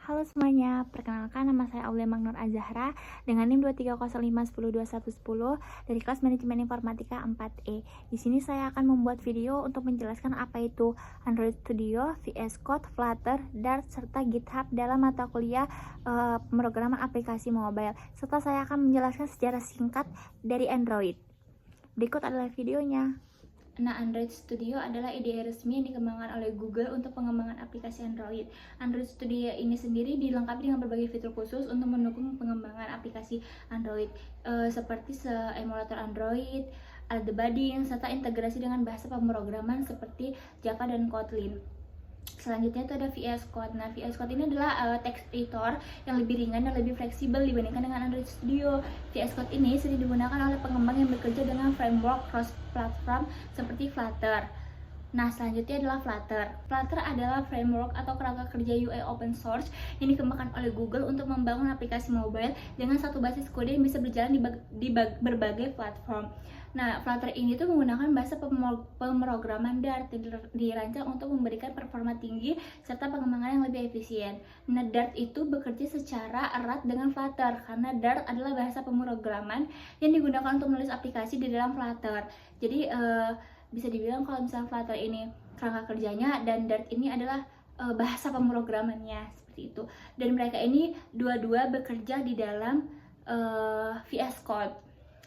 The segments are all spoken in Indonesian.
Halo semuanya, perkenalkan nama saya Aulia Magnur Azahra dengan NIM 230510110 dari kelas Manajemen Informatika 4E. Di sini saya akan membuat video untuk menjelaskan apa itu Android Studio, VS Code, Flutter, Dart, serta GitHub dalam mata kuliah pemrograman aplikasi mobile. Serta saya akan menjelaskan sejarah singkat dari Android. Berikut adalah videonya. Nah, Android Studio adalah IDE resmi yang dikembangkan oleh Google untuk pengembangan aplikasi Android. Android Studio ini sendiri dilengkapi dengan berbagai fitur khusus untuk mendukung pengembangan aplikasi Android, seperti emulator Android, alat debugging, serta integrasi dengan bahasa pemrograman seperti Java dan Kotlin. Selanjutnya itu ada VS Code. Nah, VS Code ini adalah text editor yang lebih ringan dan lebih fleksibel dibandingkan dengan Android Studio. VS Code ini sering digunakan oleh pengembang yang bekerja dengan framework cross-platform seperti Flutter. Nah, selanjutnya adalah Flutter. Flutter adalah framework atau kerangka kerja UI open source yang dikembangkan oleh Google untuk membangun aplikasi mobile dengan satu basis kode yang bisa berjalan di berbagai platform. Nah, Flutter ini tuh menggunakan bahasa pemrograman Dart dirancang untuk memberikan performa tinggi serta pengembangan yang lebih efisien. Nah, Dart itu bekerja secara erat dengan Flutter karena Dart adalah bahasa pemrograman yang digunakan untuk menulis aplikasi di dalam Flutter. Jadi bisa dibilang kalau misalnya Flutter ini kerangka kerjanya dan Dart ini adalah bahasa pemrogramannya, seperti itu. Dan mereka ini dua-dua bekerja di dalam VS Code,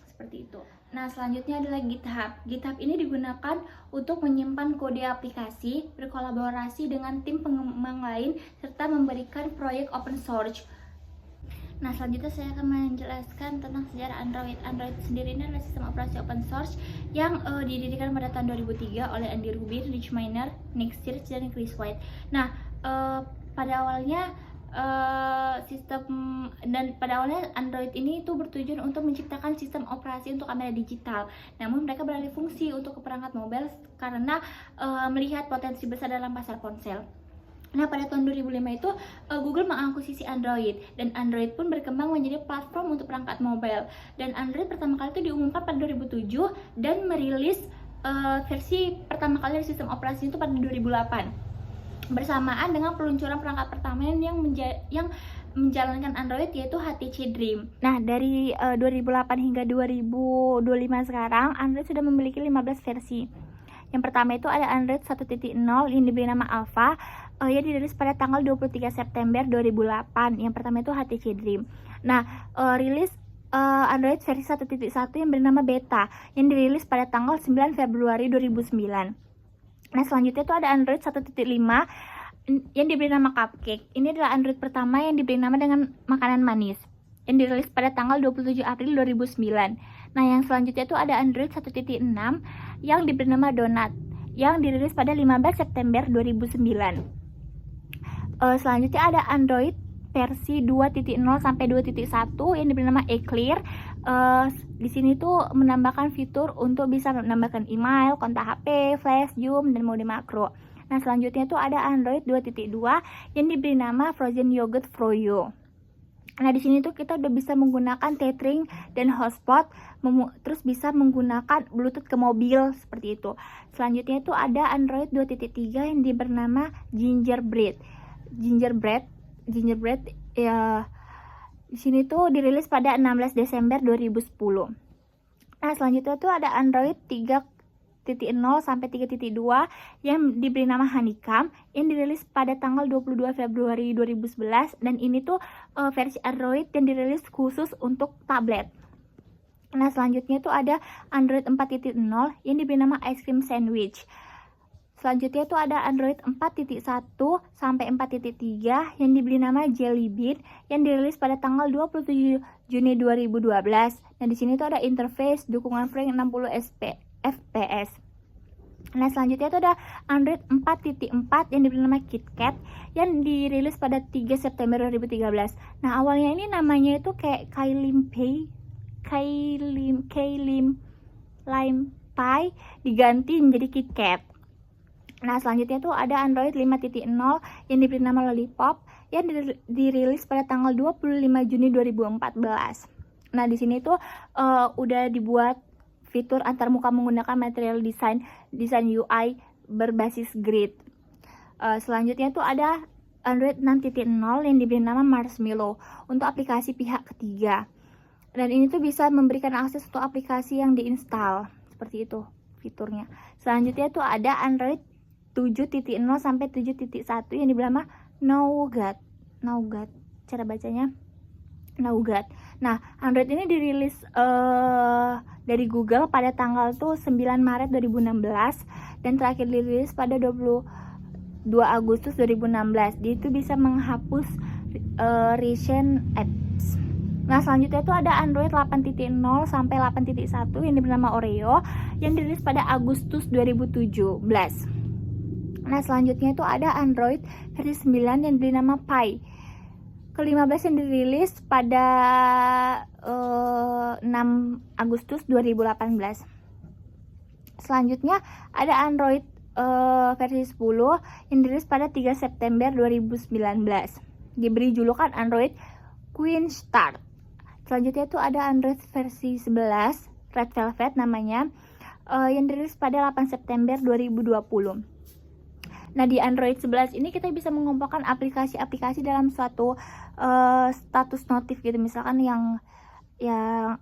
seperti itu. Nah, selanjutnya adalah GitHub. GitHub ini digunakan untuk menyimpan kode aplikasi, berkolaborasi dengan tim pengembang lain, serta memberikan proyek open source. Nah, selanjutnya saya akan menjelaskan tentang sejarah Android. Android sendiri ini adalah sistem operasi open source yang didirikan pada tahun 2003 oleh Andy Rubin, Rich Miner, Nick Stirch, dan Chris White. Nah, pada awalnya Android ini itu bertujuan untuk menciptakan sistem operasi untuk kamera digital. Namun mereka beralih fungsi untuk ke perangkat mobile karena melihat potensi besar dalam pasar ponsel. Nah, pada tahun 2005 itu Google mengakuisisi Android dan Android pun berkembang menjadi platform untuk perangkat mobile. Dan Android pertama kali itu diumumkan pada 2007 dan merilis versi pertama kali dari sistem operasi itu pada 2008. Bersamaan dengan peluncuran perangkat pertama yang menjalankan Android, yaitu HTC Dream. Nah, dari 2008 hingga 2025 sekarang, Android sudah memiliki 15 versi. Yang pertama itu ada Android 1.0 yang diberi nama Alpha, yang dirilis pada tanggal 23 September 2008. Yang pertama itu HTC Dream. Nah, rilis Android versi 1.1 yang bernama Beta, yang dirilis pada tanggal 9 Februari 2009. Nah, selanjutnya itu ada Android 1.5 yang diberi nama Cupcake. Ini adalah Android pertama yang diberi nama dengan makanan manis, yang dirilis pada tanggal 27 April 2009. Nah, yang selanjutnya itu ada Android 1.6 yang diberi nama Donut, yang dirilis pada 15 September 2009. Selanjutnya ada Android versi 2.0 sampai 2.1 yang diberi nama Eclair. Di sini tuh menambahkan fitur untuk bisa menambahkan email, kontak HP, flash, zoom, dan mode makro. Nah, selanjutnya tuh ada Android 2.2 yang diberi nama Frozen Yogurt Froyo. Nah, di sini tuh kita udah bisa menggunakan tethering dan hotspot, terus bisa menggunakan Bluetooth ke mobil, seperti itu. Selanjutnya itu ada Android 2.3 yang diberi nama Gingerbread ya. Di sini tuh dirilis pada 16 Desember 2010. Nah, selanjutnya tuh ada Android 3.0 sampai 3.2 yang diberi nama Honeycomb yang dirilis pada tanggal 22 Februari 2011, dan ini tuh versi Android yang dirilis khusus untuk tablet. Nah, selanjutnya tuh ada Android 4.0 yang diberi nama Ice Cream Sandwich. Selanjutnya itu ada Android 4.1 sampai 4.3 yang diberi nama Jelly Bean yang dirilis pada tanggal 27 Juni 2012. Nah, di sini tuh ada interface dukungan frame 60 fps. Nah, selanjutnya itu ada Android 4.4 yang diberi nama KitKat yang dirilis pada 3 September 2013. Nah, awalnya ini namanya itu kayak Kailim Lime Pie diganti menjadi KitKat. Nah, selanjutnya tuh ada Android 5.0 yang diberi nama Lollipop yang dirilis pada tanggal 25 Juni 2014. Nah, di sini tuh udah dibuat fitur antarmuka menggunakan material desain UI berbasis grid. Selanjutnya tuh ada Android 6.0 yang diberi nama Marshmallow untuk aplikasi pihak ketiga. Dan ini tuh bisa memberikan akses untuk aplikasi yang diinstal, seperti itu fiturnya. Selanjutnya tuh ada Android 7.0 sampai 7.1 yang diberi nama Nougat. Cara bacanya Nougat. Nah, Android ini dirilis dari Google pada tanggal tuh 9 Maret 2016 dan terakhir dirilis pada 22 Agustus 2016. Dia itu bisa menghapus recent apps. Nah, selanjutnya itu ada Android 8.0 sampai 8.1 yang diberi nama Oreo yang dirilis pada Agustus 2017. Nah, selanjutnya itu ada Android versi 9 yang diberi nama Pie. Ke-15 yang dirilis pada 6 Agustus 2018. Selanjutnya ada Android versi 10 yang dirilis pada 3 September 2019. Diberi julukan Android Queen Start. Selanjutnya itu ada Android versi 11 Red Velvet namanya, yang dirilis pada 8 September 2020. Nah, di Android 11 ini kita bisa mengumpulkan aplikasi-aplikasi dalam suatu status notif gitu. Misalkan yang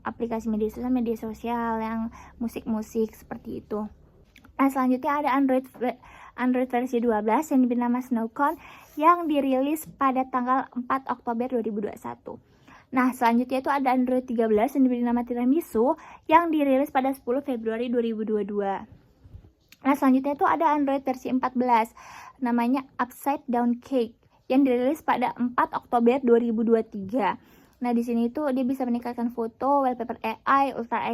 aplikasi media sosial, yang musik seperti itu. Nah, selanjutnya ada Android versi 12 yang diberi nama Snowcone yang dirilis pada tanggal 4 Oktober 2021. Nah, selanjutnya itu ada Android 13 yang diberi nama Tiramisu yang dirilis pada 10 Februari 2022. Nah, selanjutnya itu ada Android versi 14 namanya Upside Down Cake yang dirilis pada 4 Oktober 2023. Nah, di sini itu dia bisa meningkatkan foto, wallpaper AI, Ultra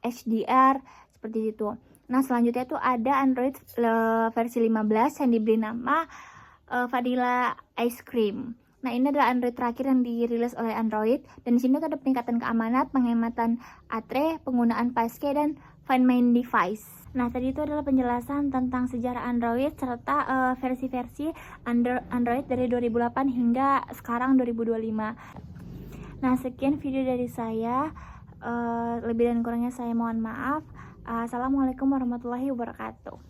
HDR seperti itu. Nah, selanjutnya itu ada Android versi 15 yang diberi nama Vanilla Ice Cream. Nah, ini adalah Android terakhir yang dirilis oleh Android, dan di sini ada peningkatan keamanan, penghematan baterai, penggunaan passkey dan Find My Device. Nah, tadi itu adalah penjelasan tentang sejarah Android serta versi-versi Android dari 2008 hingga sekarang 2025. Nah, sekian video dari saya. Lebih dan kurangnya saya mohon maaf. Assalamualaikum warahmatullahi wabarakatuh.